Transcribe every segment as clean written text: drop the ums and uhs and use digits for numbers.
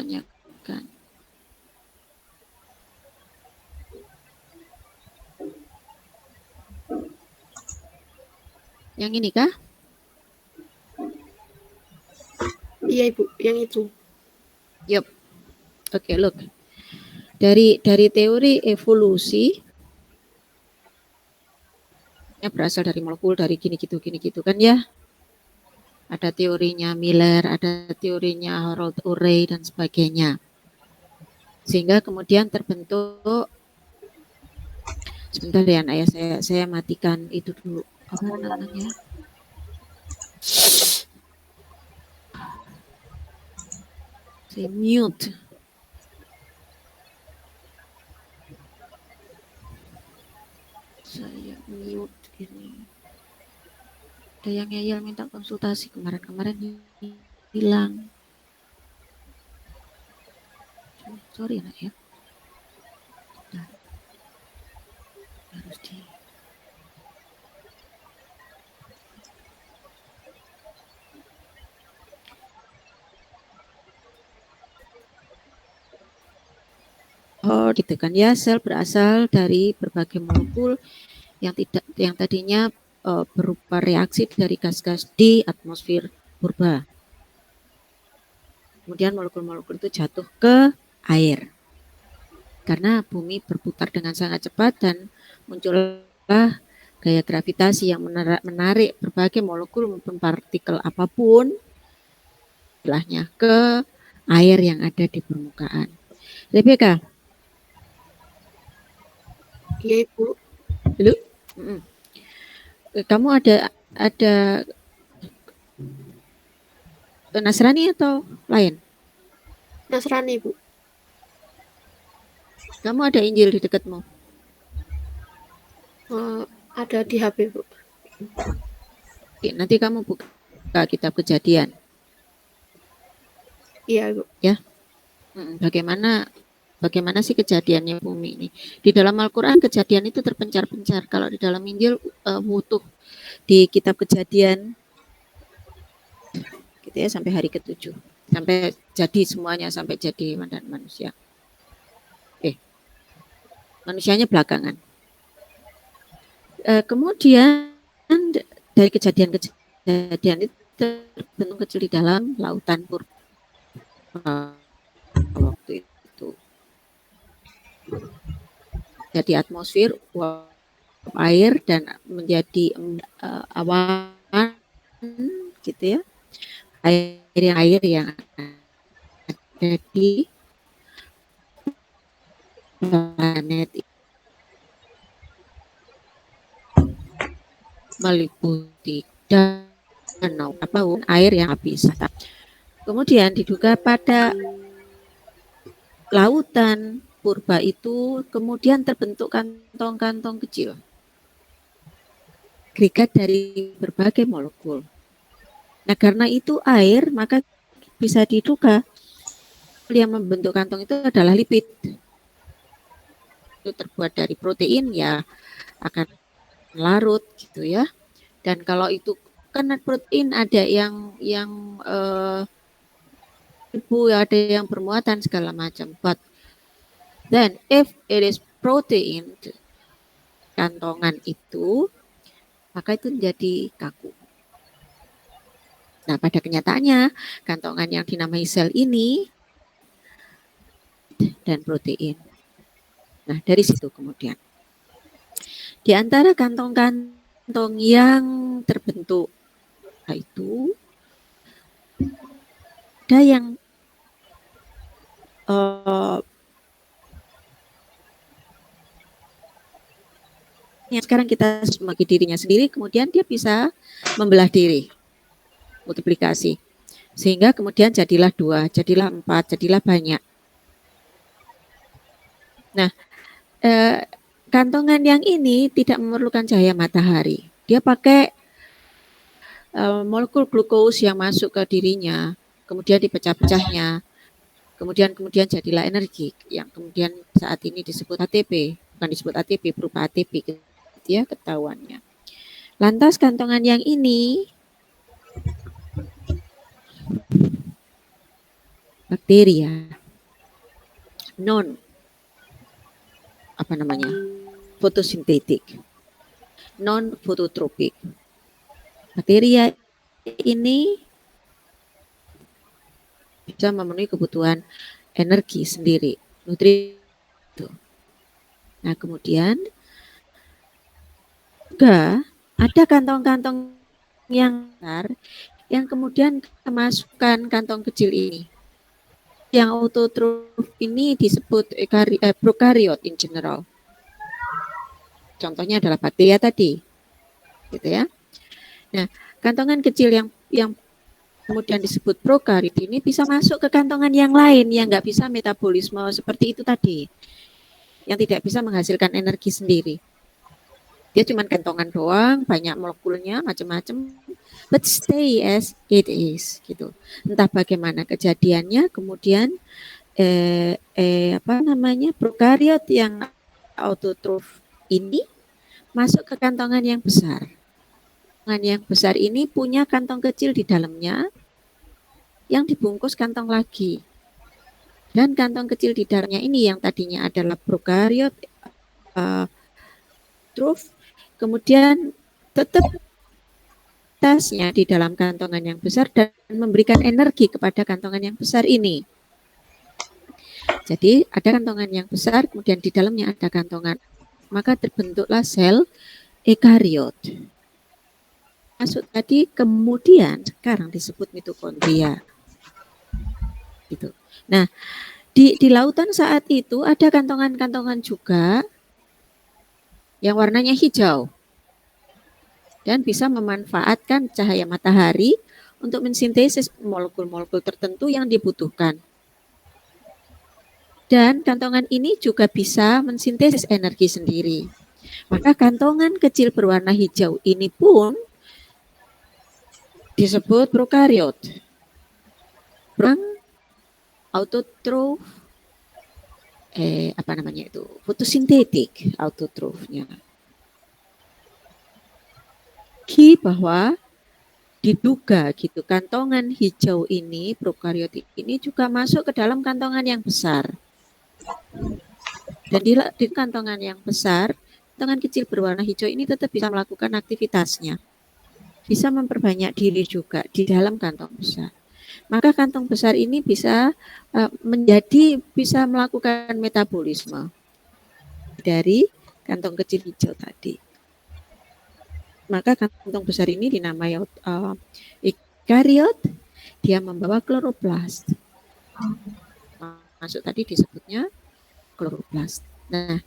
tanyakan. Yang ini kah? Iya Ibu, yang itu. Yup. Oke, look. Dari teori evolusi berasal dari molekul, dari gini gitu kan ya. Ada teorinya Miller, ada teorinya Harold Urey dan sebagainya. Sehingga kemudian terbentuk, sebentar ya Nak ya, saya matikan itu dulu. Apa namanya? Saya mute. Saya mute ini. Ada yang ngeyel minta konsultasi kemarin hilang. Sorry Nak ya. Nah, harus di gitu kan ya. Sel berasal dari berbagai molekul yang tadinya berupa reaksi dari gas-gas di atmosfer purba. Kemudian molekul-molekul itu jatuh ke air. Karena bumi berputar dengan sangat cepat dan muncullah gaya gravitasi yang menarik berbagai molekul maupun partikel apapun istilahnya ke air yang ada di permukaan. Rebecca. Iya Ibu. Halo? Kamu ada Nasrani atau lain? Nasrani Bu. Kamu ada Injil di dekatmu? Ada di HP Bu. Oke, nanti kamu buka kitab Kejadian. Iya Bu. Ya. Bagaimana sih kejadiannya bumi ini? Di dalam Al-Quran kejadian itu terpencar-pencar. Kalau di dalam Injil utuh di kitab Kejadian gitu ya, sampai hari ke-7, sampai jadi semuanya, sampai jadi hewan dan manusia. Manusianya belakangan. Kemudian dari kejadian itu terbentuk kecil di dalam lautan purba waktu itu. Jadi atmosfer, uap air dan menjadi awan gitu ya. Air yang ada di planet meliputi danau, air yang habis. Kemudian diduga pada lautan purba itu kemudian terbentuk kantong-kantong kecil, agregat dari berbagai molekul. Nah, karena itu air, maka bisa diduga yang membentuk kantong itu adalah lipid. Itu terbuat dari protein, ya akan larut gitu ya. Dan kalau itu kan protein ada yang ada yang bermuatan segala macam. But then if it is protein, kantongan itu, maka itu menjadi kaku. Nah, pada kenyataannya kantongan yang dinamai sel ini dan protein. Nah, dari situ kemudian di antara kantong-kantong yang terbentuk itu ada yang yang sekarang kita sebagai dirinya sendiri, kemudian dia bisa membelah diri, multiplikasi, sehingga kemudian jadilah 2, jadilah 4, jadilah banyak. Nah, kantongan yang ini tidak memerlukan cahaya matahari. Dia pakai molekul glukos yang masuk ke dirinya, kemudian dipecah-pecahnya, kemudian jadilah energi yang kemudian saat ini disebut ATP, bukan disebut ATP, berupa ATP gitu ya ketahuannya. Lantas kantongan yang ini bakteria non fotosintetik, non fototropik. Bakteria ini bisa memenuhi kebutuhan energi sendiri, nutrisi. Nah, kemudian juga ada kantong-kantong yang besar yang kemudian kemasukan kantong kecil ini. Yang autotrof ini disebut prokariot in general. Contohnya adalah bakteria tadi, gitu ya. Nah, kantongan kecil yang kemudian disebut prokariot ini bisa masuk ke kantongan yang lain yang nggak bisa metabolisme seperti itu tadi, yang tidak bisa menghasilkan energi sendiri. Dia cuma kantongan doang, banyak molekulnya, macam-macam, but stay as it is, gitu. Entah bagaimana kejadiannya, kemudian prokariot yang autotrof ini masuk ke kantongan yang besar. Kantongan yang besar ini punya kantong kecil di dalamnya yang dibungkus kantong lagi. Dan kantong kecil di dalamnya ini yang tadinya adalah prokariot trof, kemudian tetap tasnya di dalam kantongan yang besar dan memberikan energi kepada kantongan yang besar ini. Jadi ada kantongan yang besar, kemudian di dalamnya ada kantongan, maka terbentuklah sel ekariot. Masuk tadi, kemudian sekarang disebut mitokondria. Gitu. Nah, di lautan saat itu ada kantongan-kantongan juga yang warnanya hijau dan bisa memanfaatkan cahaya matahari untuk mensintesis molekul-molekul tertentu yang dibutuhkan. Dan kantongan ini juga bisa mensintesis energi sendiri. Maka kantongan kecil berwarna hijau ini pun disebut prokariot. Autotrof fotosintetik autotrofnya. Bahwa diduga gitu kantongan hijau ini, prokariot ini juga masuk ke dalam kantongan yang besar. Dan di kantongan yang besar, kantongan kecil berwarna hijau ini tetap bisa melakukan aktivitasnya. Bisa memperbanyak diri juga di dalam kantong besar. Maka kantong besar ini bisa bisa melakukan metabolisme dari kantong kecil hijau tadi. Maka kantong besar ini dinamai ekariot, dia membawa kloroplast. Masuk tadi disebutnya kloroplast. Nah,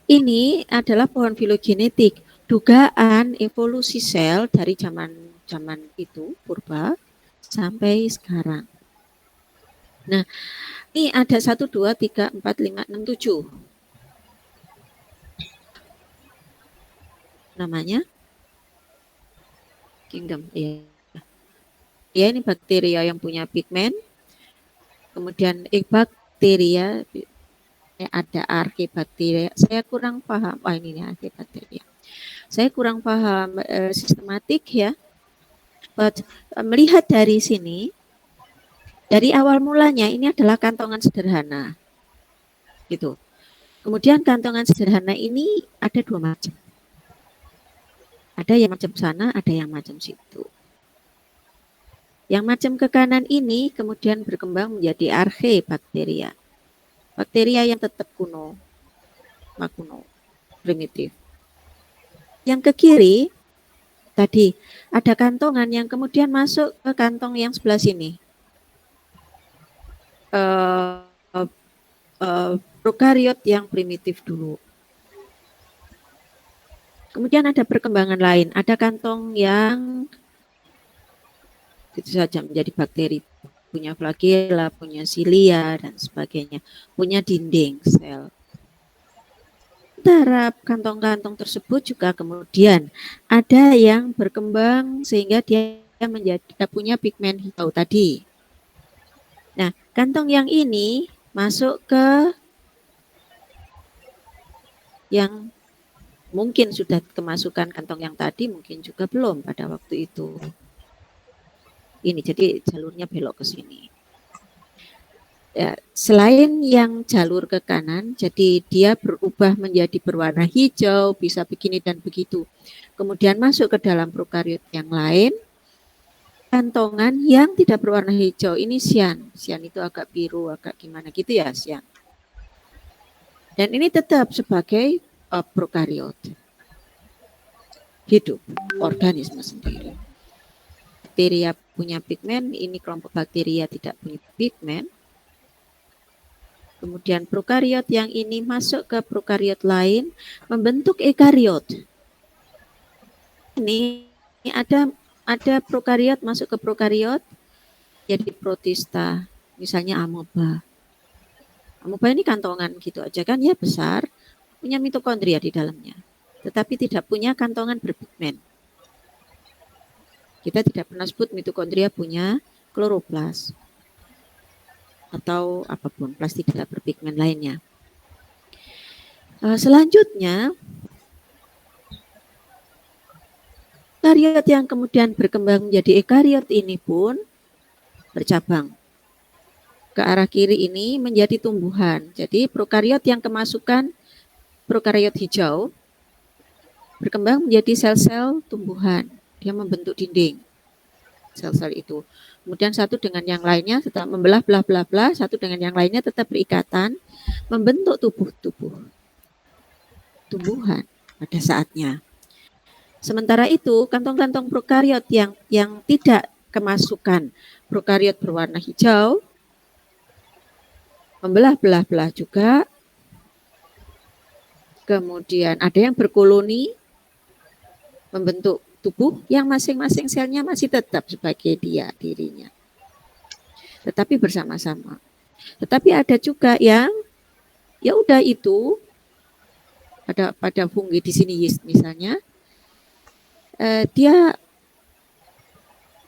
ini adalah pohon filogenetik, dugaan evolusi sel dari zaman itu purba sampai sekarang. Nah, ini ada 1, 2, 3, 4, 5, 6, 7. Namanya kingdom. Ya, ini bakteria yang punya pigmen. Kemudian bakteria, ada archaebacteria. Saya kurang paham. Ini archaebacteria. Saya kurang paham sistematik ya. But, melihat dari sini, dari awal mulanya ini adalah kantongan sederhana, gitu. Kemudian kantongan sederhana ini ada 2 macam. Ada yang macam sana, ada yang macam situ. Yang macam ke kanan ini kemudian berkembang menjadi archaebacteria. Bakteria yang tetap kuno, primitif. Yang ke kiri tadi ada kantongan yang kemudian masuk ke kantong yang sebelah sini. Prokariot yang primitif dulu. Kemudian ada perkembangan lain, ada kantong yang itu saja menjadi bakteri, punya flagella, punya silia dan sebagainya, punya dinding sel. Antara kantong-kantong tersebut juga kemudian ada yang berkembang sehingga dia punya pigmen hijau tadi. Nah, kantong yang ini masuk ke yang mungkin sudah kemasukan kantong yang tadi, mungkin juga belum pada waktu itu. Ini jadi jalurnya belok ke sini. Ya, selain yang jalur ke kanan, jadi dia berubah menjadi berwarna hijau, bisa begini dan begitu. Kemudian masuk ke dalam prokariot yang lain, kantongan yang tidak berwarna hijau, ini sian. Sian itu agak biru, agak gimana gitu ya, sian. Dan ini tetap sebagai prokariot, hidup, organisme sendiri. Bakteria punya pigmen, ini kelompok bakteria tidak punya pigmen. Kemudian prokariot yang ini masuk ke prokariot lain, membentuk ekariot. Ini ada prokariot masuk ke prokariot, jadi protista, misalnya amoeba. Amoeba ini kantongan gitu aja kan, ya besar, punya mitokondria di dalamnya, tetapi tidak punya kantongan berpigmen. Kita tidak pernah sebut mitokondria punya kloroplas atau apapun plastik tidak berpigmen lainnya. Selanjutnya, ekariot yang kemudian berkembang menjadi ekariot ini pun bercabang ke arah kiri ini menjadi tumbuhan. Jadi prokariot yang kemasukan prokariot hijau berkembang menjadi sel-sel tumbuhan. Dia membentuk dinding sel-sel itu. Kemudian satu dengan yang lainnya tetap membelah-belah-belah, satu dengan yang lainnya tetap berikatan, membentuk tumbuhan pada saatnya. Sementara itu, kantong-kantong prokariot yang tidak kemasukan prokariot berwarna hijau, membelah-belah-belah juga. Kemudian ada yang berkoloni, membentuk tubuh yang masing-masing selnya masih tetap sebagai dirinya. Tetapi bersama-sama. Tetapi ada juga yang ya udah itu pada fungi di sini yeast misalnya, dia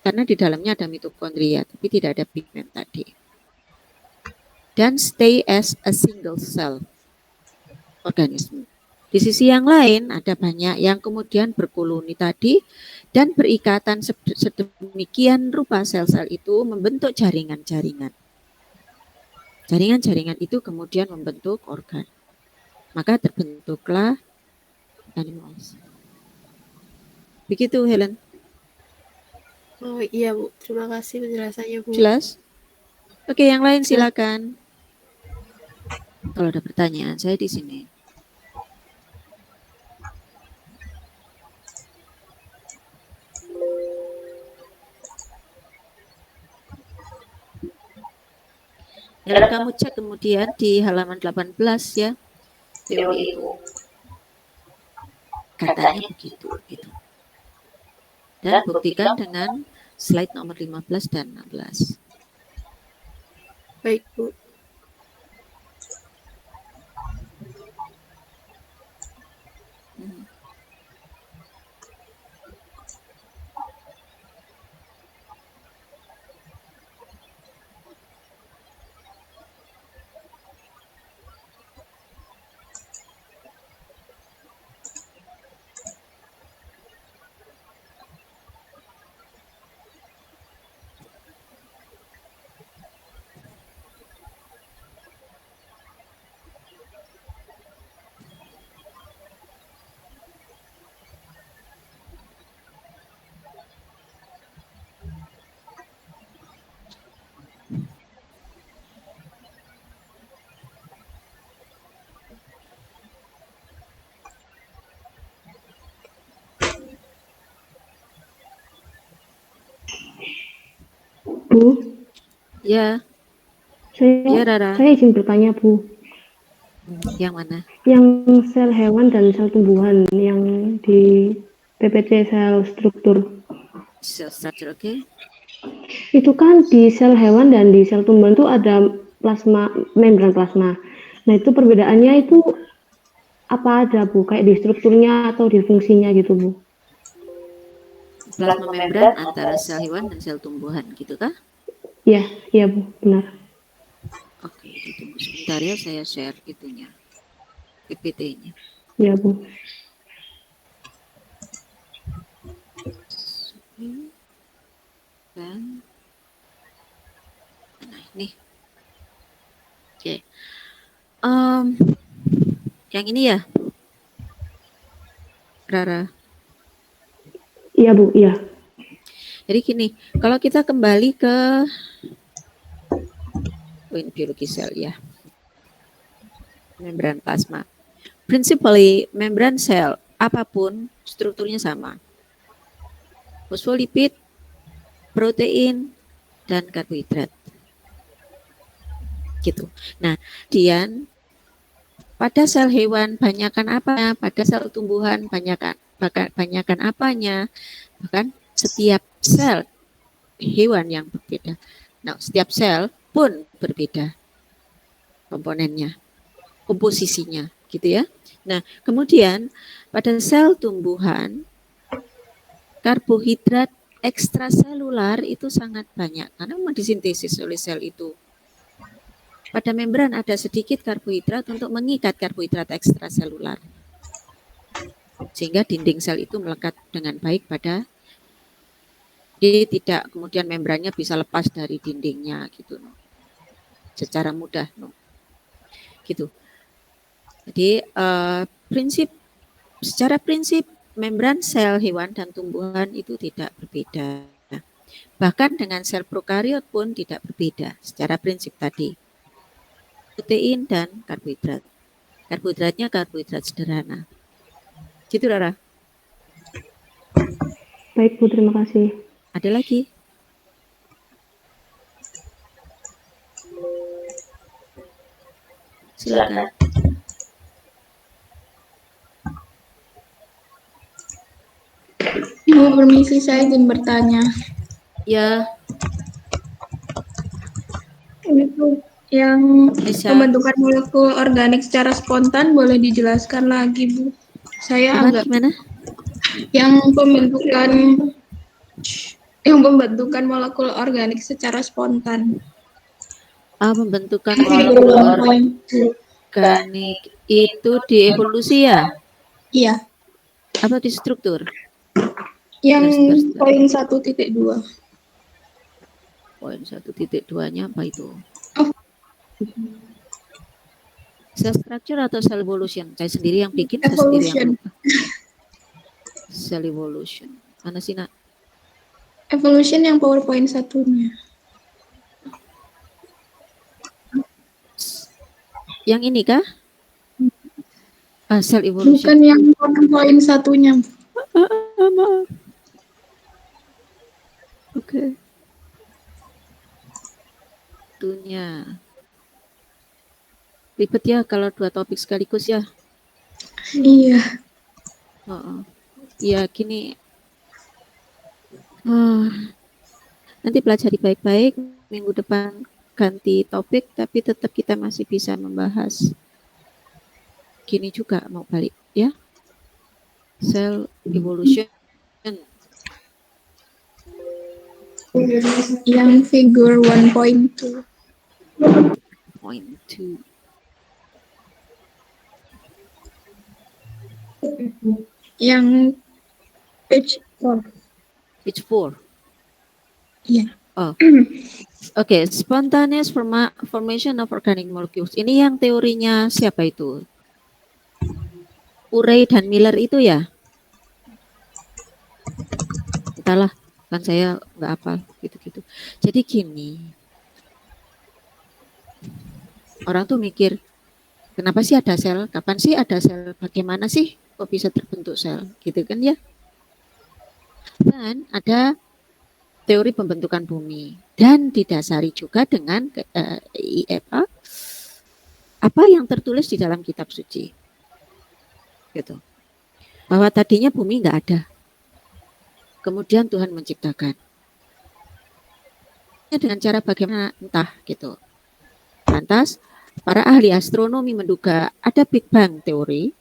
karena di dalamnya ada mitokondria tapi tidak ada pigmen tadi, dan stay as a single cell organisme. Di sisi yang lain ada banyak yang kemudian berkoloni tadi dan berikatan sedemikian rupa sel-sel itu membentuk jaringan-jaringan. Jaringan-jaringan itu kemudian membentuk organ. Maka terbentuklah animals. Begitu, Helen. Oh iya Bu, terima kasih penjelasannya Bu. Jelas? Oke, yang lain silakan. Kalau ada pertanyaan, saya di sini. Dan kamu cek kemudian di halaman 18 ya, teori itu. Katanya begitu. Gitu. Dan buktikan dengan slide nomor 15 dan 16. Baik Bu. Bu, Ya, ya Rara. saya izin bertanya Bu. Yang mana? Yang sel hewan dan sel tumbuhan yang di PPT sel struktur. Cell structure, oke. Itu kan di sel hewan dan di sel tumbuhan itu ada plasma, membran plasma. Nah itu perbedaannya itu apa ada Bu? Kayak di strukturnya atau di fungsinya gitu Bu? Plasma membran antara sel hewan dan sel tumbuhan, gitu kah? Iya, iya Bu, benar. Oke, ditunggu sebentar ya, saya share itunya, PPT-nya. Iya Bu. Dan nah ini Oke. Yang ini ya, Rara. Iya Bu, iya. Jadi gini, kalau kita kembali ke biologi sel ya, membran plasma. Principally, membran sel apapun strukturnya sama. Fosfolipid, protein, dan karbohidrat. Gitu. Nah, kemudian pada sel hewan banyakkan apanya, pada sel tumbuhan banyakkan apanya, bahkan setiap sel hewan yang berbeda. Nah, setiap sel pun berbeda komponennya, komposisinya, gitu ya. Nah, kemudian pada sel tumbuhan karbohidrat ekstraselular itu sangat banyak karena memang disintesis oleh sel itu. Pada membran ada sedikit karbohidrat untuk mengikat karbohidrat ekstraselular. Sehingga dinding sel itu melekat dengan baik pada jadi tidak kemudian membrannya bisa lepas dari dindingnya gitu secara mudah gitu. Jadi secara prinsip membran sel hewan dan tumbuhan itu tidak berbeda. Bahkan dengan sel prokariot pun tidak berbeda secara prinsip tadi. Protein dan karbohidrat. Karbohidratnya karbohidrat sederhana. Gitu Rara. Baik Bu, terima kasih. Ada lagi? Silakan. Bu, permisi, saya izin bertanya. Ya. Ini tuh yang Aisyah. pembentukan molekul organik secara spontan boleh dijelaskan lagi, Bu? Saya agak gimana? Yang pembentukan molekul organik secara spontan. Pembentukan molekul organik itu di evolusi ya? Iya. Apa di struktur? Yang poin 1.2. Poin 1.2-nya apa itu? Oh. Cell structure atau cell evolution? Saya sendiri yang bikin, evolution. Saya sendiri yang lupa. Cell evolution. Mana sih, Nak? Evolution yang PowerPoint satunya. Yang ini kah? Cell evolution. Bukan yang PowerPoint satunya. Maaf. Oke. Satunya. Ribet ya kalau dua topik sekaligus ya. Iya. Iya, gini. Nanti pelajari baik-baik. Minggu depan ganti topik, tapi tetap kita masih bisa membahas. Gini juga mau balik ya. Cell evolution. Yang figure 1.2. Yang page 4. Page 4. Iya. Oh. Oke, spontaneous formation of organic molecules. Ini yang teorinya siapa itu? Urey dan Miller itu ya? Entahlah, kan saya nggak hafal gitu-gitu. Jadi gini, orang tuh mikir, kenapa sih ada sel? Kapan sih ada sel? Bagaimana sih kok bisa terbentuk sel? Gitu kan ya? Dan ada teori pembentukan bumi dan didasari juga dengan apa yang tertulis di dalam kitab suci, gitu. Bahwa tadinya bumi nggak ada, kemudian Tuhan menciptakan dengan cara bagaimana entah gitu. Lantas para ahli astronomi menduga ada Big Bang teori,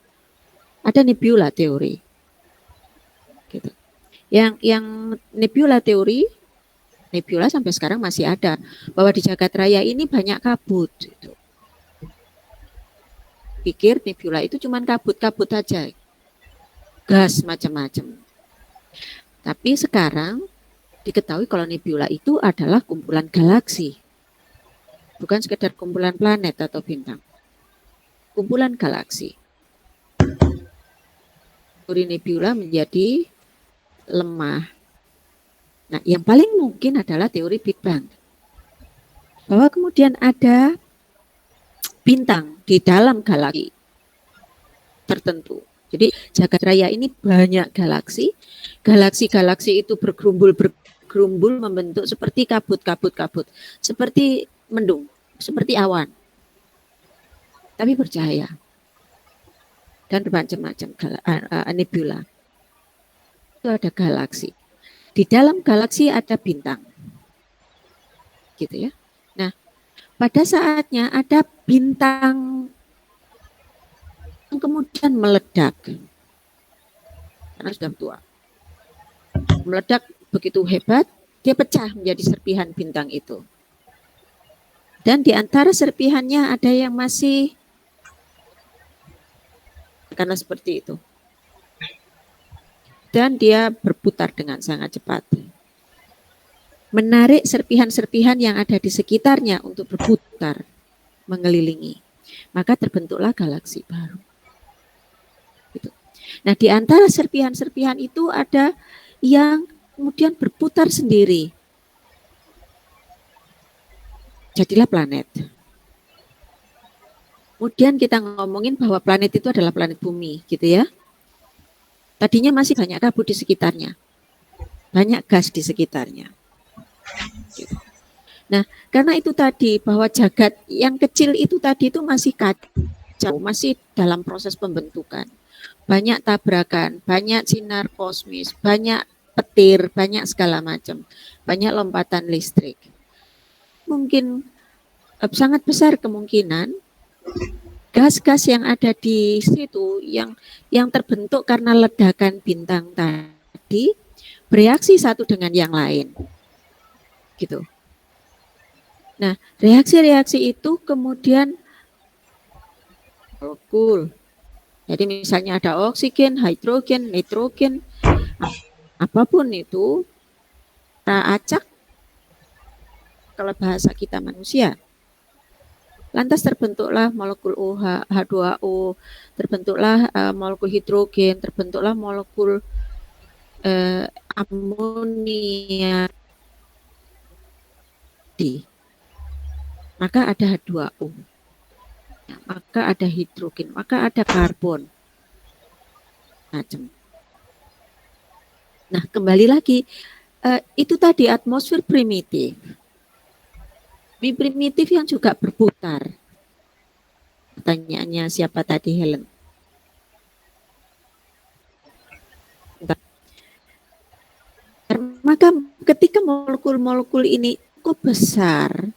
ada nebula teori, gitu. Yang nebula teori, nebula sampai sekarang masih ada, bahwa di jagat raya ini banyak kabut. Gitu. Pikir nebula itu cuma kabut-kabut aja, gas macam-macam. Tapi sekarang diketahui kalau nebula itu adalah kumpulan galaksi. bukan sekedar kumpulan planet atau bintang, kumpulan galaksi. Teori nebula menjadi lemah. Nah, yang paling mungkin adalah teori Big Bang. Bahwa kemudian ada bintang di dalam galaksi tertentu. Jadi jagat raya ini banyak galaksi. Galaksi-galaksi itu bergerumbul membentuk seperti kabut, seperti mendung, seperti awan. Tapi bercahaya. Dan bermacam-macam nebula. Itu ada galaksi. Di dalam galaksi ada bintang. Gitu ya. Nah, pada saatnya ada bintang yang kemudian meledak. Karena sudah tua. Meledak begitu hebat, dia pecah menjadi serpihan bintang itu. Dan di antara serpihannya ada yang masih karena seperti itu. Dan dia berputar dengan sangat cepat. Menarik serpihan-serpihan yang ada di sekitarnya untuk berputar, mengelilingi. Maka terbentuklah galaksi baru. Gitu. Nah, di antara serpihan-serpihan itu ada yang kemudian berputar sendiri. Jadilah planet. Kemudian kita ngomongin bahwa planet itu adalah planet bumi, gitu ya. Tadinya masih banyak kabut di sekitarnya. Banyak gas di sekitarnya. Gitu. Nah, karena itu tadi bahwa jagat yang kecil itu tadi itu masih kacau, masih dalam proses pembentukan. Banyak tabrakan, banyak sinar kosmis, banyak petir, banyak segala macam. Banyak lompatan listrik. Mungkin sangat besar kemungkinan gas-gas yang ada di situ yang terbentuk karena ledakan bintang tadi bereaksi satu dengan yang lain. Gitu. Nah, reaksi-reaksi itu kemudian molekul. Jadi misalnya ada oksigen, hidrogen, nitrogen, apapun itu, acak kalau bahasa kita manusia. Lantas terbentuklah molekul OH, H2O, terbentuklah molekul hidrogen, terbentuklah molekul amonia. Maka ada H2O, maka ada hidrogen, maka ada karbon. Nah, kembali lagi, itu tadi atmosfer primitif. Bumi primitif yang juga berputar. Pertanyaannya siapa tadi, Helen? Maka ketika molekul-molekul ini cukup besar,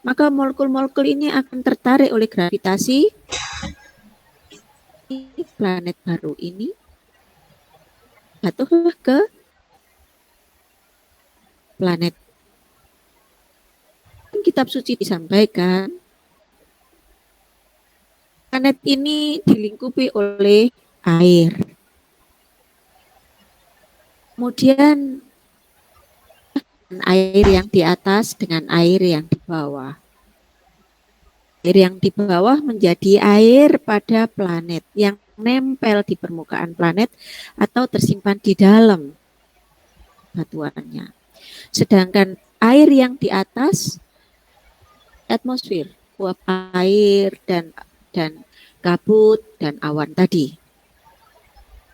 maka molekul-molekul ini akan tertarik oleh gravitasi planet baru ini, jatuhlah ke planet. Kitab suci disampaikan planet ini dilingkupi oleh air. Kemudian air yang di atas dengan air yang di bawah. Air yang di bawah menjadi air pada planet yang nempel di permukaan planet atau tersimpan di dalam batuannya. Sedangkan air yang di atas atmosfer, uap air dan kabut dan awan tadi.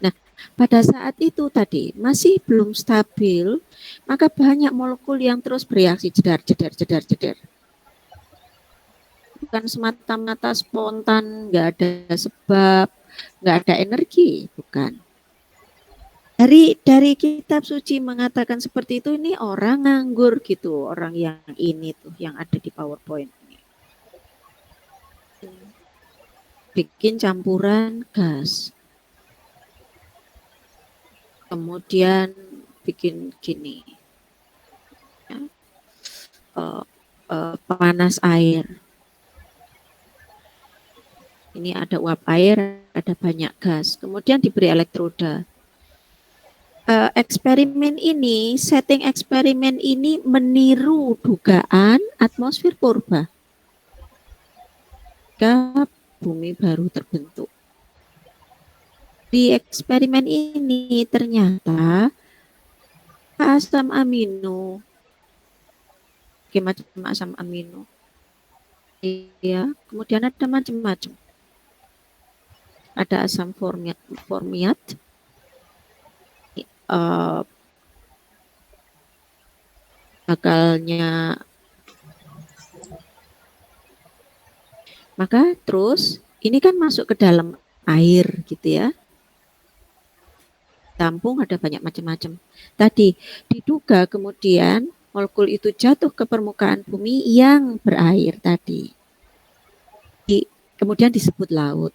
Nah, pada saat itu tadi masih belum stabil, maka banyak molekul yang terus bereaksi jedar. Bukan semata-mata spontan, nggak ada sebab, nggak ada energi, bukan. Dari kitab suci mengatakan seperti itu, ini orang nganggur gitu, orang yang ini tuh yang ada di PowerPoint ini. Bikin campuran gas. Kemudian bikin gini. Ya. Panas air. Ini ada uap air, ada banyak gas. Kemudian diberi elektroda. Eksperimen ini, setting eksperimen ini meniru dugaan atmosfer purba. Ketika bumi baru terbentuk. Di eksperimen ini ternyata asam amino, macam asam amino, ya, kemudian ada macam-macam. Ada asam formiat, bakalnya. Maka terus ini kan masuk ke dalam air gitu ya. Tampung ada banyak macam-macam. Tadi diduga kemudian molekul itu jatuh ke permukaan bumi yang berair tadi. Kemudian disebut laut.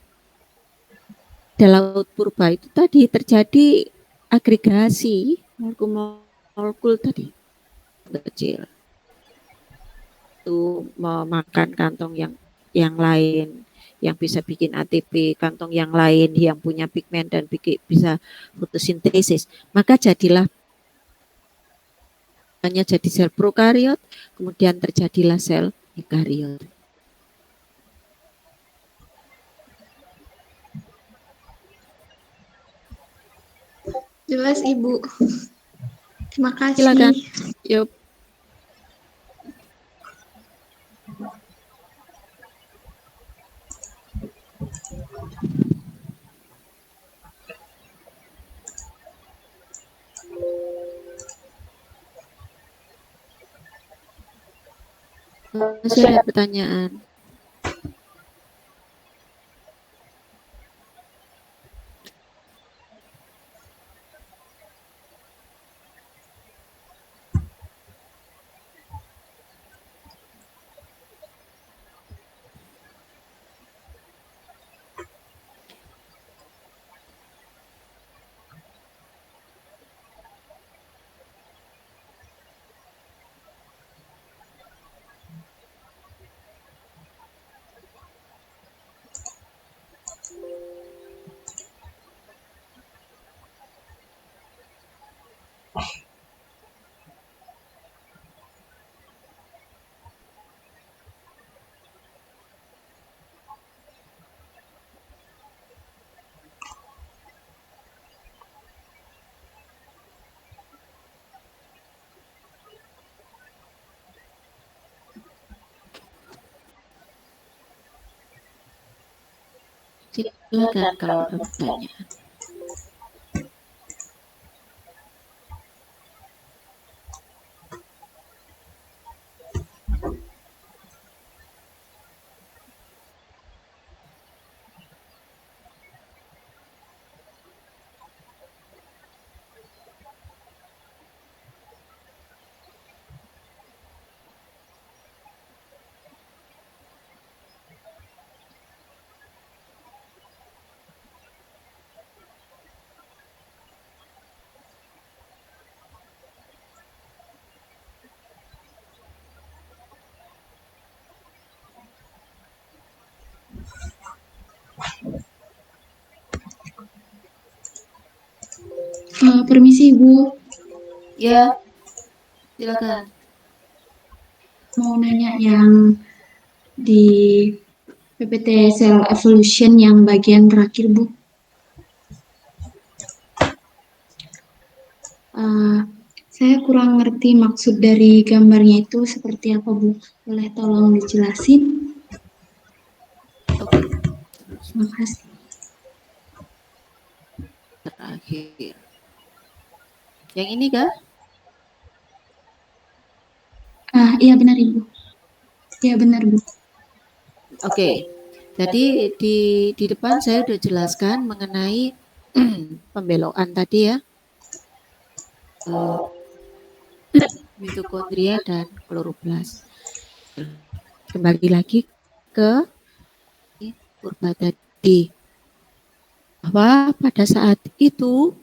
Di laut purba itu tadi terjadi agregasi molekul tadi kecil. Itu memakan kantong yang lain, yang bisa bikin ATP, kantong yang lain yang punya pigmen dan bisa fotosintesis. Maka jadilah hanya jadi sel prokariot, kemudian terjadilah sel eukariot. Jelas, Ibu. Terima kasih. Silakan. Yuk. Masih ada pertanyaan? Silakan kalau ada pertanyaan. Permisi, Ibu. Ya, silakan. Mau nanya yang di PPT Cell Evolution yang bagian terakhir, Bu. Saya kurang ngerti maksud dari gambarnya itu seperti apa, Bu. Boleh tolong dijelasin? Oke. Terima kasih. Terakhir. Yang ini kah? Iya benar, Ibu. Iya benar, Bu. Oke. Jadi di depan saya sudah jelaskan mengenai pembelokan tadi ya. Mitokondria dan kloroplas. Kembali lagi ke purba tadi. Bahwa pada saat itu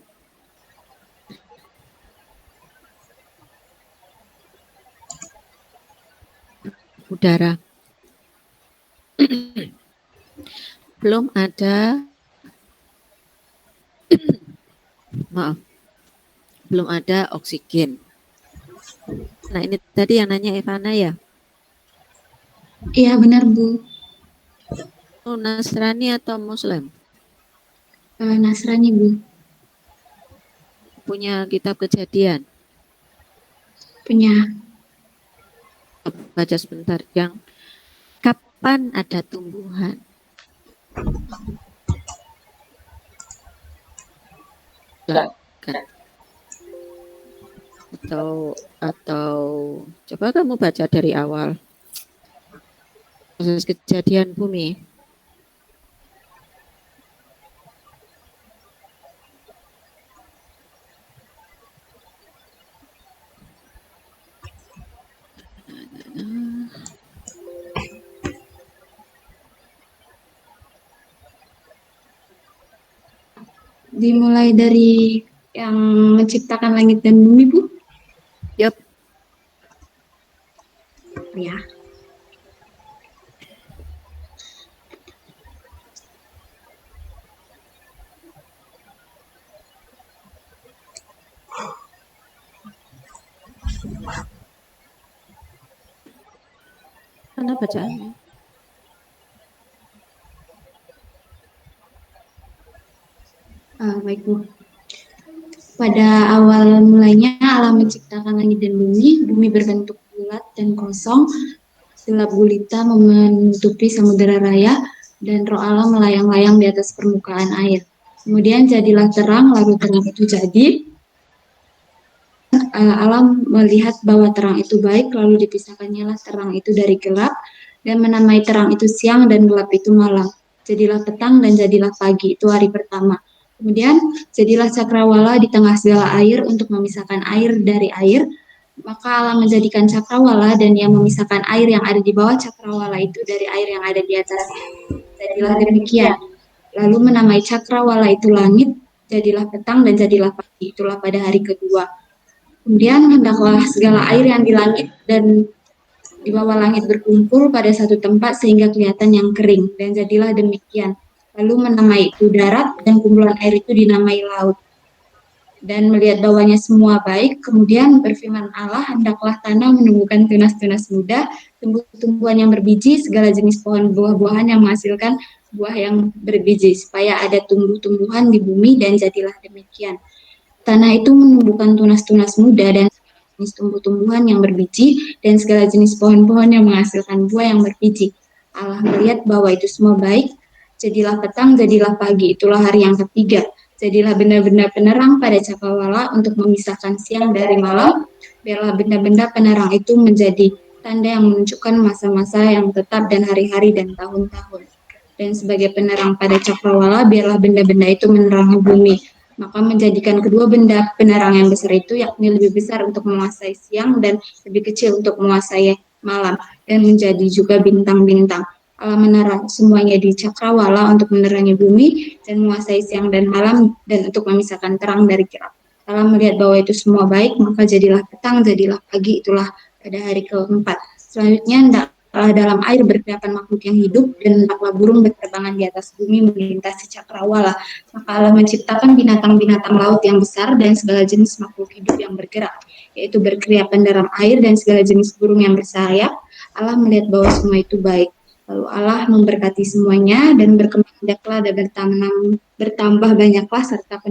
udara belum ada maaf, belum ada oksigen. Nah ini tadi yang nanya Evana ya. Iya benar Bu. Oh, Nasrani atau Muslim? Nasrani Bu. Punya kitab Kejadian. Punya. Baca sebentar. Yang kapan ada tumbuhan? Kan? Atau coba kamu baca dari awal. Proses kejadian bumi. Dimulai dari yang menciptakan langit dan bumi Bu. Yup. Ya. Mana bacaannya? Baik Bu. Pada awal mulanya Allah menciptakan langit dan bumi berbentuk bulat dan kosong, gelap gulita menutupi samudera raya, dan roh Allah melayang-layang di atas permukaan air. Kemudian jadilah terang, lalu terang itu jadi. Allah melihat bahwa terang itu baik, lalu dipisahkannya lah terang itu dari gelap, dan menamai terang itu siang dan gelap itu malam. Jadilah petang dan jadilah pagi, itu hari pertama. Kemudian jadilah cakrawala di tengah segala air untuk memisahkan air dari air. Maka Allah menjadikan cakrawala dan yang memisahkan air yang ada di bawah cakrawala itu dari air yang ada di atas. Jadilah demikian. Lalu menamai cakrawala itu langit, jadilah petang dan jadilah pagi. Itulah pada hari kedua. Kemudian hendaklah segala air yang di langit dan di bawah langit berkumpul pada satu tempat sehingga kelihatan yang kering. Dan jadilah demikian. Lalu menamai itu darat dan kumpulan air itu dinamai laut. Dan melihat bawahnya semua baik, kemudian berfirman Allah, hendaklah tanah menumbuhkan tunas-tunas muda, tumbuh-tumbuhan yang berbiji, segala jenis pohon buah-buahan yang menghasilkan buah yang berbiji, supaya ada tumbuh-tumbuhan di bumi, dan jadilah demikian. Tanah itu menumbuhkan tunas-tunas muda dan jenis tumbuh-tumbuhan yang berbiji dan segala jenis pohon-pohon yang menghasilkan buah yang berbiji. Allah melihat bahwa itu semua baik. Jadilah petang, jadilah pagi. Itulah hari yang ketiga. Jadilah benda-benda penerang pada cakrawala untuk memisahkan siang dari malam. Biarlah benda-benda penerang itu menjadi tanda yang menunjukkan masa-masa yang tetap dan hari-hari dan tahun-tahun. Dan sebagai penerang pada cakrawala, biarlah benda-benda itu menerangi bumi. Maka menjadikan kedua benda penerang yang besar itu, yakni lebih besar untuk menguasai siang dan lebih kecil untuk menguasai malam, dan menjadi juga bintang-bintang. Allah menerang semuanya di cakrawala untuk menerangi bumi dan menguasai siang dan malam, dan untuk memisahkan terang dari gelap. Allah melihat bahwa itu semua baik, maka jadilah petang, jadilah pagi. Itulah pada hari keempat. Selanjutnya dalam air berkeliapan makhluk yang hidup, dan hendaklah burung berterbangan di atas bumi melintasi cakrawala. Maka Allah menciptakan binatang-binatang laut yang besar dan segala jenis makhluk hidup yang bergerak, yaitu berkeliapan dalam air dan segala jenis burung yang bersayap. Allah melihat bahwa semua itu baik. Lalu Allah memberkati semuanya dan berkembang biaklah dan bertambah banyaklah serta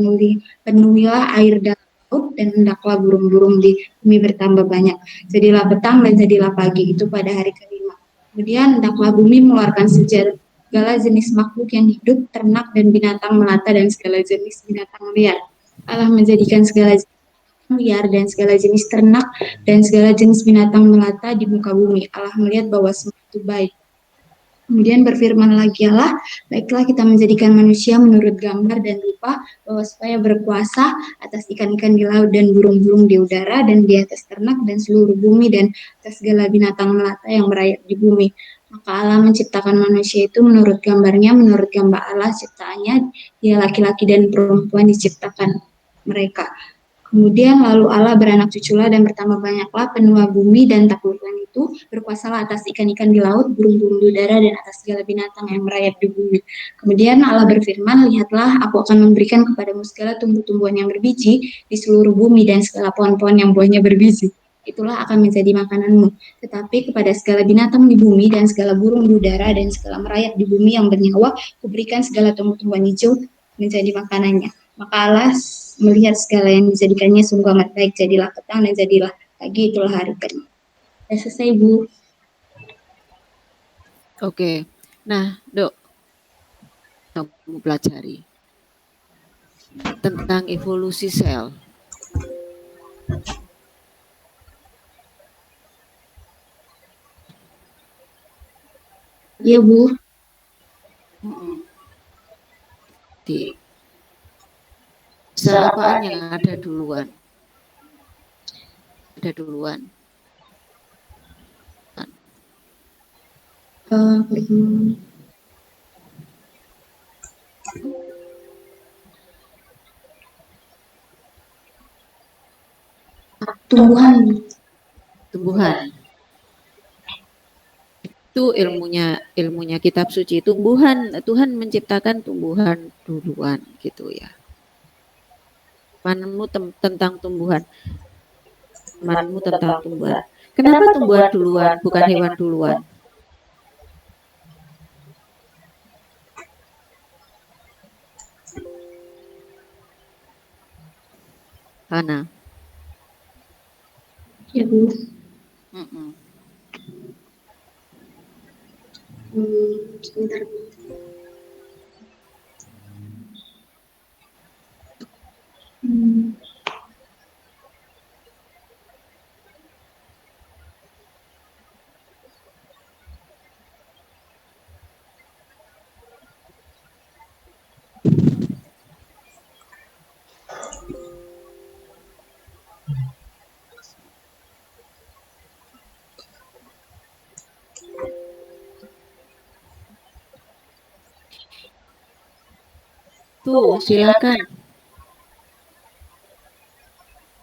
penuhilah air dan laut, dan hendaklah burung-burung di bumi bertambah banyak. Jadilah petang dan jadilah pagi, itu pada hari kelima. Kemudian hendaklah bumi mengeluarkan segala jenis makhluk yang hidup, ternak dan binatang melata dan segala jenis binatang liar. Allah menjadikan segala jenis liar dan segala jenis ternak dan segala jenis binatang melata di muka bumi. Allah melihat bahwa semua itu baik. Kemudian berfirman lagi Allah, baiklah kita menjadikan manusia menurut gambar dan rupa, bahwa supaya berkuasa atas ikan-ikan di laut dan burung-burung di udara dan di atas ternak dan seluruh bumi dan atas segala binatang melata yang merayap di bumi. Maka Allah menciptakan manusia itu menurut gambarnya, menurut gambar Allah ciptaannya, dia laki-laki dan perempuan diciptakan mereka. Kemudian lalu Allah beranak cuculah dan bertambah banyaklah penuh bumi dan taklukkan itu, berkuasalah atas ikan-ikan di laut, burung-burung di udara dan atas segala binatang yang merayap di bumi. Kemudian Allah berfirman, lihatlah aku akan memberikan kepadamu segala tumbuh-tumbuhan yang berbiji di seluruh bumi dan segala pohon-pohon yang buahnya berbiji. itulah akan menjadi makananmu. Tetapi kepada segala binatang di bumi dan segala burung di udara dan segala merayap di bumi yang bernyawa, kuberikan segala tumbuh-tumbuhan hijau menjadi makanannya. Maka Allah melihat segala yang dijadikannya sungguh amat baik, jadilah petang dan jadilah pagi, itulah hari kedua. Sudah selesai, Bu. Oke. Nah, Dok, kamu pelajari tentang evolusi sel. Iya, Bu. Di sel apaan yang ada duluan? Ada duluan. Tumbuhan. Tumbuhan. Itu ilmunya kitab suci. Tumbuhan, Tuhan menciptakan tumbuhan duluan gitu ya. Manmu tentang tumbuhan. Manmu tentang tumbuhan. Kenapa tumbuhan duluan, bukan hewan duluan? Hana. Ya, Bu. Sebentar, Bu. Tuh, silakan.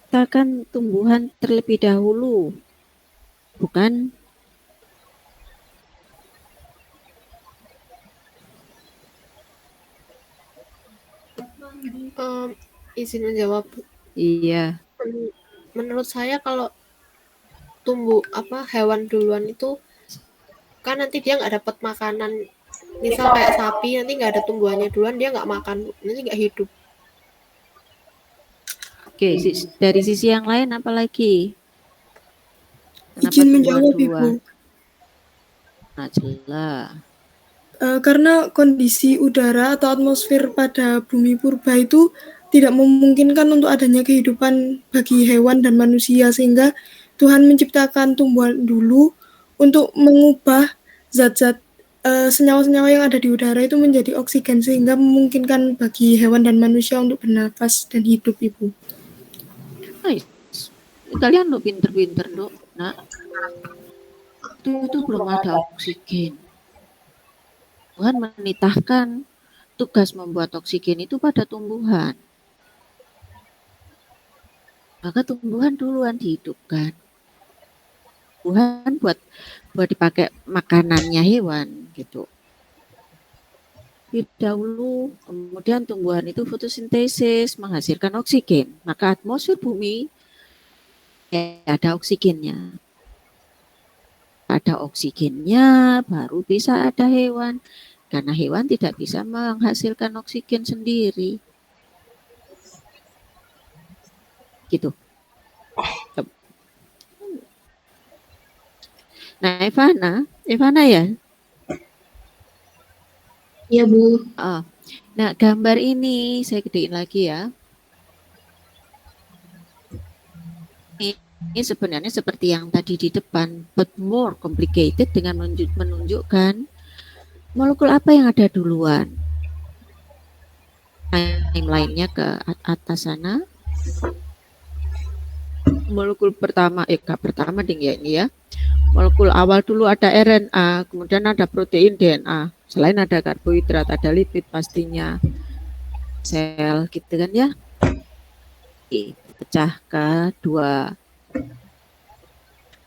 Katakan tumbuhan terlebih dahulu, bukan? Izin menjawab. Iya. Menurut saya kalau hewan duluan itu kan nanti dia nggak dapat makanan. Misal kayak sapi nanti nggak ada tumbuhannya duluan, dia nggak makan, nanti nggak hidup. Oke, dari sisi yang lain apa lagi? Kenapa Izin tumbuhan menjawab, duluan? Ibu. Nah, jelas. Karena kondisi udara atau atmosfer pada bumi purba itu tidak memungkinkan untuk adanya kehidupan bagi hewan dan manusia, sehingga Tuhan menciptakan tumbuhan dulu untuk mengubah zat-zat senyawa-senyawa yang ada di udara itu menjadi oksigen, sehingga memungkinkan bagi hewan dan manusia untuk bernafas dan hidup, Ibu. Kalian lo pinter-pinter, Dok. Nah, itu belum ada oksigen. Tuhan menitahkan tugas membuat oksigen itu pada tumbuhan. Maka tumbuhan duluan dihidupkan. Tuhan buat dipakai makanannya hewan gitu. Dahulu, kemudian tumbuhan itu fotosintesis menghasilkan oksigen. Maka atmosfer bumi ada oksigennya. Ada oksigennya baru bisa ada hewan. Karena hewan tidak bisa menghasilkan oksigen sendiri. Gitu. Nah, Evana ya? Iya, Bu. Nah, gambar ini saya gedein lagi ya. Ini sebenarnya seperti yang tadi di depan, but more complicated dengan menunjukkan molekul apa yang ada duluan. Timeline-nya ke atas sana. Molekul pertama, pertama ding ya ini ya. Molekul awal dulu ada RNA, kemudian ada protein DNA. Selain ada karbohidrat, ada lipid pastinya. Sel gitu kan ya. Pecah ke dua.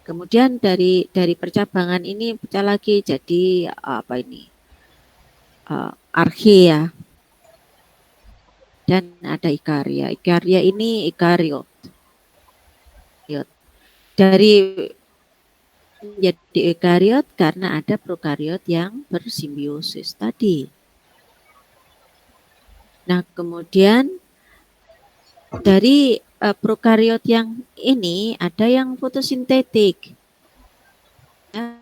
Kemudian dari percabangan ini pecah lagi jadi apa ini? Archaea. Dan ada Ikaria. Ikaria ini Ikariot. dari menjadi eukariot karena ada prokariot yang bersimbiosis tadi. Nah, kemudian dari prokariot yang ini ada yang fotosintetik. Ya,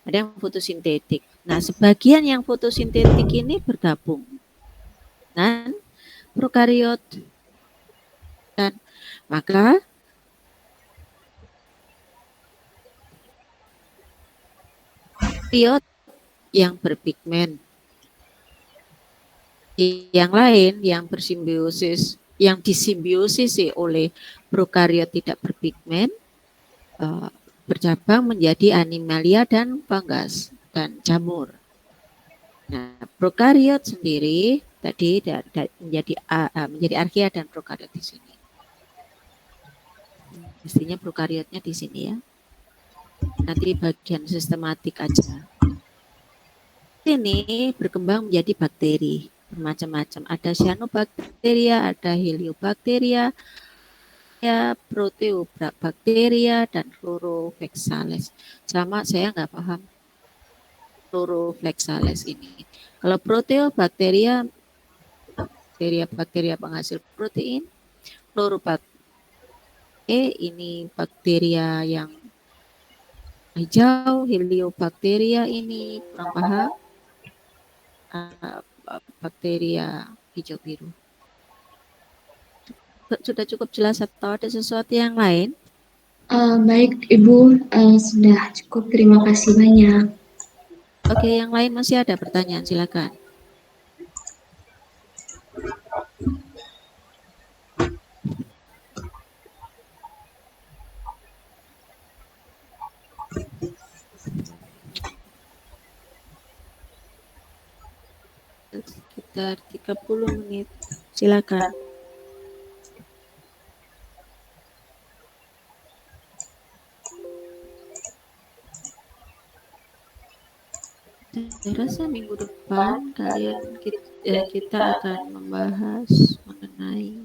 ada yang fotosintetik. Nah, sebagian yang fotosintetik ini bergabung dengan prokariot. Dan maka prokariot yang berpigmen, yang lain yang bersimbiosis, yang disimbiosis oleh prokariot tidak berpigmen, bercabang menjadi animalia dan fungus dan jamur. Nah, prokariot sendiri tadi menjadi arkia dan prokariot di sini. Mestinya prokariotnya di sini ya. Nanti bagian sistematik aja. Ini berkembang menjadi bakteri bermacam-macam. Ada cyanobacteria, ada heliobacteria, ya, proteobacteria dan chloroflexales. Sama saya nggak paham chloroflexales ini. Kalau proteobacteria, bakteria penghasil protein, chlorobacteria ini bakteria yang hijau, heliobacteria ini kurang paham, bakteria hijau biru. Sudah cukup jelas atau ada sesuatu yang lain? Baik Ibu, sudah cukup. Terima kasih banyak. Oke, yang lain masih ada pertanyaan, silakan. Sekitar 30 menit, silakan. Saya rasa minggu depan kita akan membahas mengenai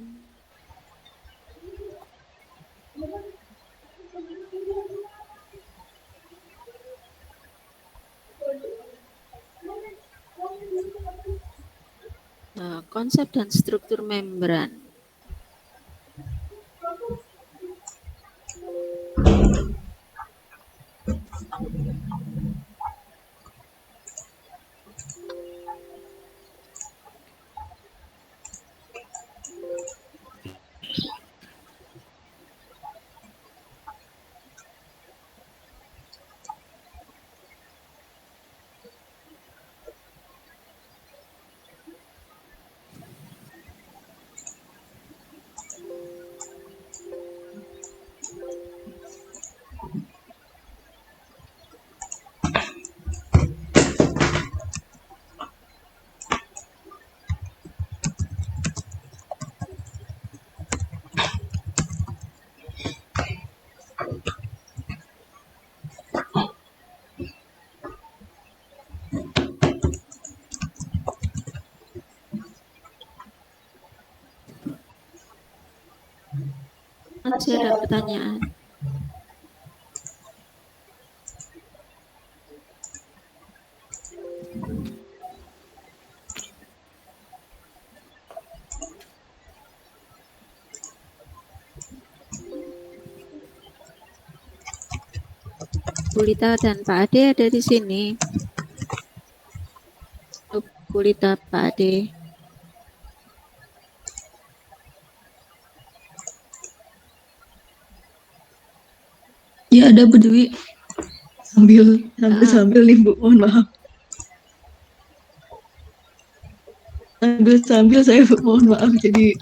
konsep dan struktur membran. Masih ada pertanyaan? Bu Lita dan Pak Ade ada di sini. Bu Lita, Pak Ade. Ya ada Bu Dewi. Sambil nih Bu, mohon maaf. Sambil saya mohon maaf jadi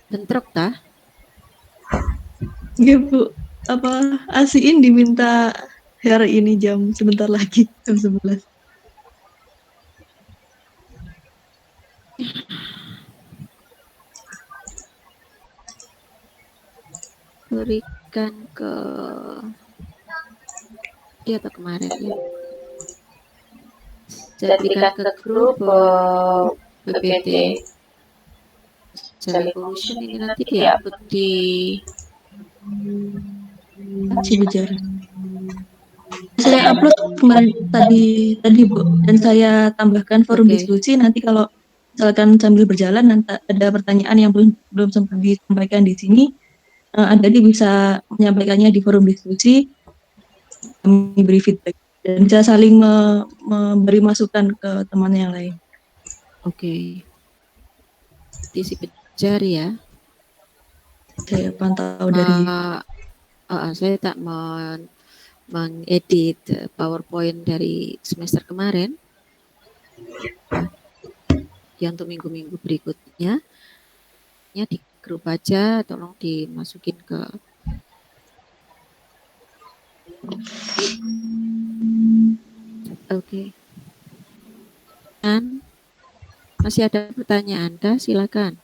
bentrok tah? ya Bu, Asiin diminta hari ini sebentar lagi jam 11. Berikan ke dia atau kemarin ya. Saya berikan ke grup PPT. Cell Evolution ini nanti diupload di Cibijar. Saya upload kemarin tadi Bu, dan saya tambahkan forum Oke. diskusi. Nanti kalau misalkan sambil berjalan nanti ada pertanyaan yang belum sempat disampaikan di sini, Adi bisa menyampaikannya di forum diskusi, kami beri feedback dan bisa saling memberi masukan ke teman yang lain. Oke. Di Cibijar ya. Saya pantau dari Saya tak mengedit PowerPoint dari semester kemarin. Yang untuk minggu-minggu berikutnya, ya di grup aja, tolong dimasukin ke Oke. Dan masih ada pertanyaan kah? Silakan.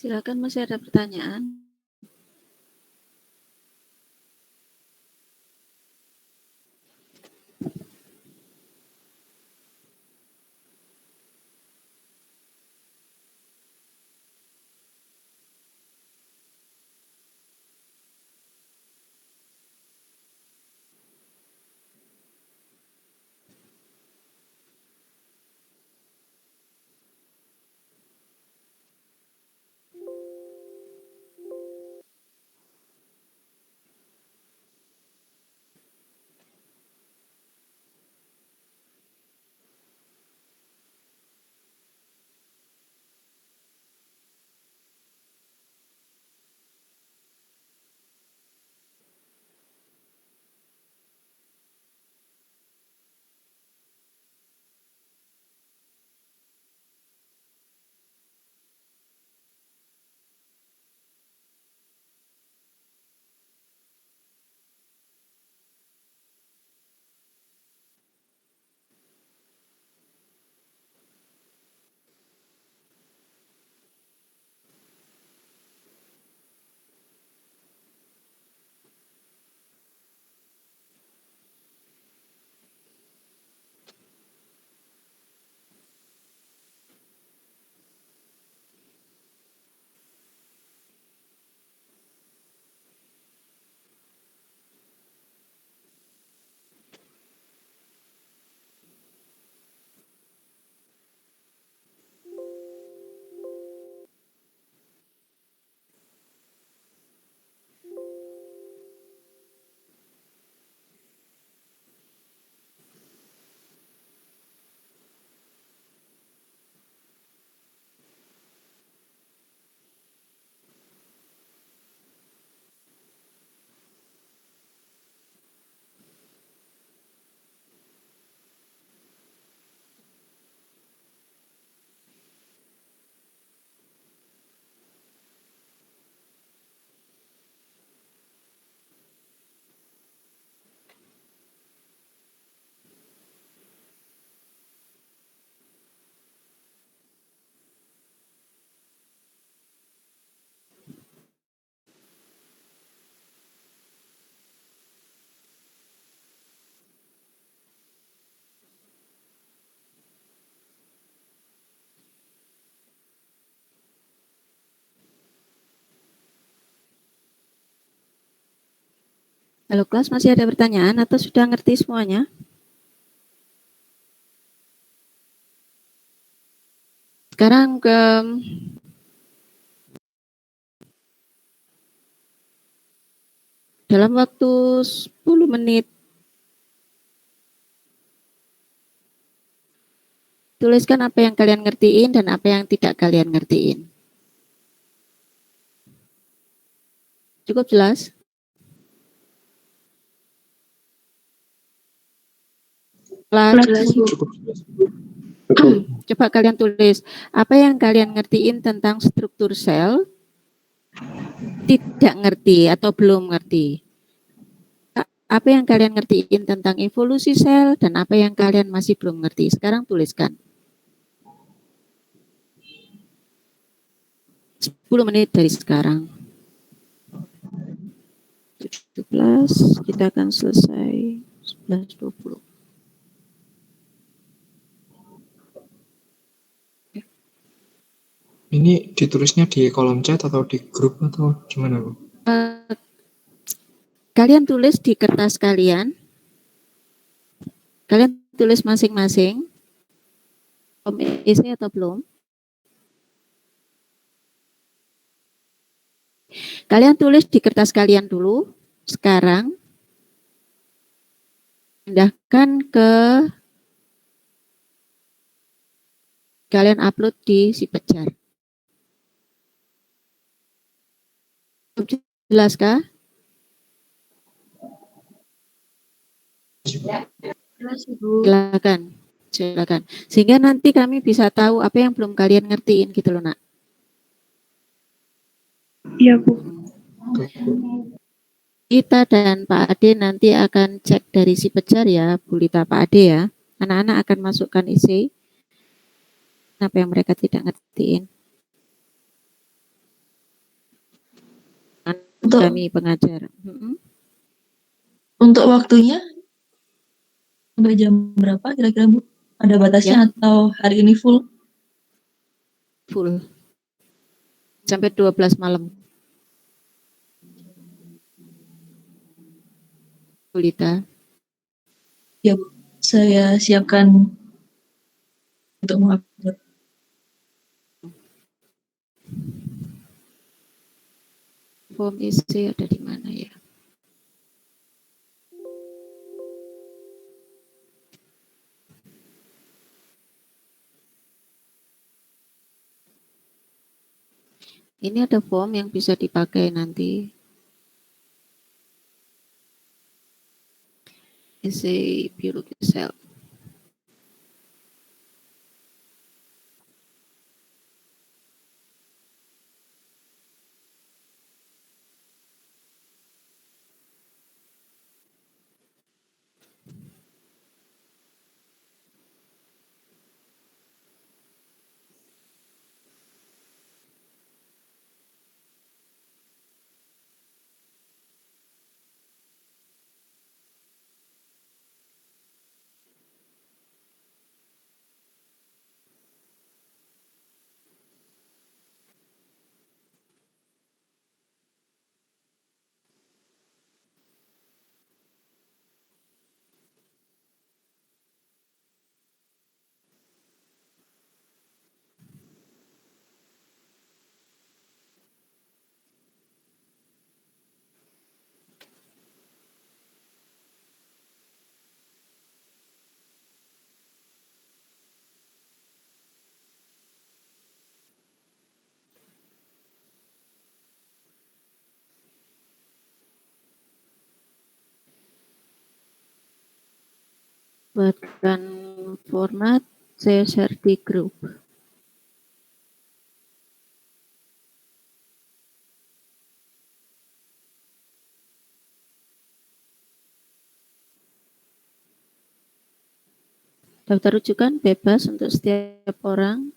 Silakan, masih ada pertanyaan? Halo kelas, masih ada pertanyaan atau sudah ngerti semuanya? Sekarang ke dalam waktu 10 menit tuliskan apa yang kalian ngertiin dan apa yang tidak kalian ngertiin. Cukup jelas? Jelas. Coba kalian tulis apa yang kalian ngertiin tentang struktur sel, tidak ngerti atau belum ngerti. Apa yang kalian ngertiin tentang evolusi sel dan apa yang kalian masih belum ngerti. Sekarang tuliskan. 10 menit dari sekarang. 17, kita akan selesai 11.20. Ini ditulisnya di kolom chat atau di grup atau gimana, Bu? Kalian tulis di kertas kalian. Kalian tulis masing-masing. Isi atau belum? Kalian tulis di kertas kalian dulu. Sekarang pindahkan ke kalian upload di si Pejar. Jelas kah? Silakan. Silakan. Sehingga nanti kami bisa tahu apa yang belum kalian ngertiin gitu loh, Nak. Iya, Bu. Kita dan Pak Ade nanti akan cek dari si Pejar ya, Bu Lita, Pak Ade ya. Anak-anak akan masukkan isi apa yang mereka tidak ngertiin. Untuk kami pengajar. untuk waktunya sampai jam berapa kira-kira Bu? Ada batasnya Ya. atau hari ini full? Full. Sampai 12 malam. Bulita. Ya Bu, saya siapkan untuk mengupload. Form isi ada di mana ya? Ini ada form yang bisa dipakai nanti. Isi biologi sel. Buatkan format, saya share di grup. Daftar rujukan bebas untuk setiap orang.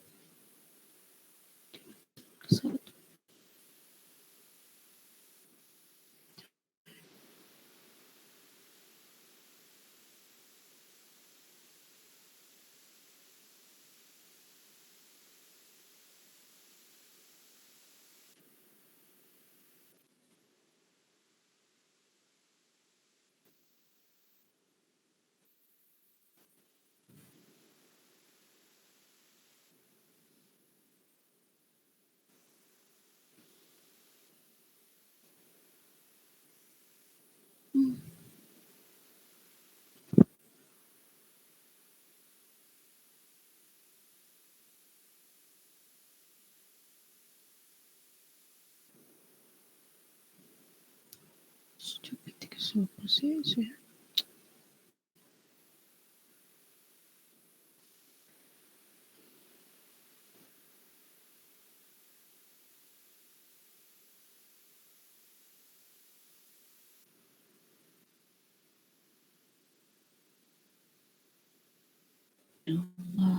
Allah.